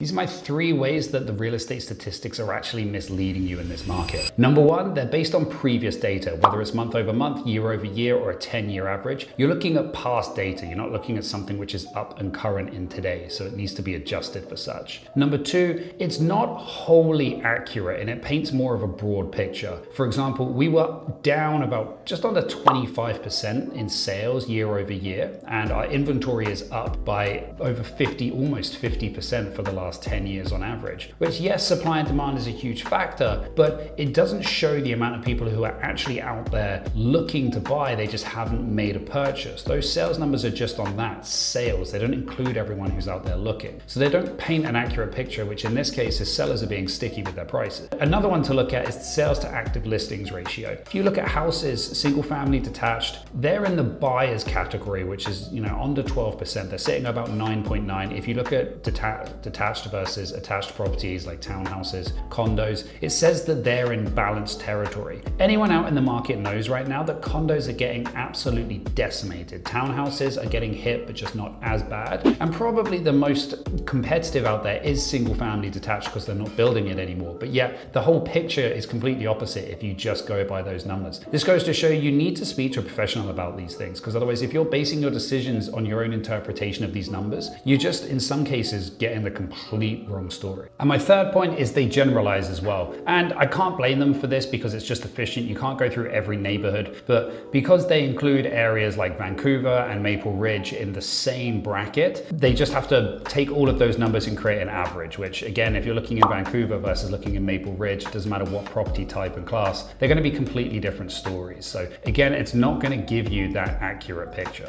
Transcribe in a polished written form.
These are my 3 ways that the real estate statistics are actually misleading you in this market. Number 1, they're based on previous data, whether it's month over month, year over year, or a 10-year average. You're looking at past data. You're not looking at something which is up and current in today, so it needs to be adjusted for such. Number 2, it's not wholly accurate and it paints more of a broad picture. For example, we were down about just under 25% in sales year over year, and our inventory is up by over 50, almost 50% for the last 10 years on average, which, yes, supply and demand is a huge factor, but it doesn't show the amount of people who are actually out there looking to buy. They just haven't made a purchase. Those sales numbers are just on that, sales. They don't include everyone who's out there looking. So they don't paint an accurate picture, which in this case is sellers are being sticky with their prices. Another one to look at is the sales to active listings ratio. If you look at houses, single family, detached, they're in the buyers category, which is, under 12%. They're sitting at about 9.9. If you look at detached versus attached properties like townhouses, condos, it says that they're in balanced territory. Anyone out in the market knows right now that condos are getting absolutely decimated. Townhouses are getting hit, but just not as bad. And probably the most competitive out there is single family detached because they're not building it anymore. But yet the whole picture is completely opposite if you just go by those numbers. This goes to show you need to speak to a professional about these things, because otherwise if you're basing your decisions on your own interpretation of these numbers, you just in some cases getting the complete wrong story. And my third point is they generalize as well. And I can't blame them for this because it's just efficient. You can't go through every neighborhood, but because they include areas like Vancouver and Maple Ridge in the same bracket, they just have to take all of those numbers and create an average, which again, if you're looking in Vancouver versus looking in Maple Ridge, it doesn't matter what property type and class, they're going to be completely different stories. So again, it's not going to give you that accurate picture.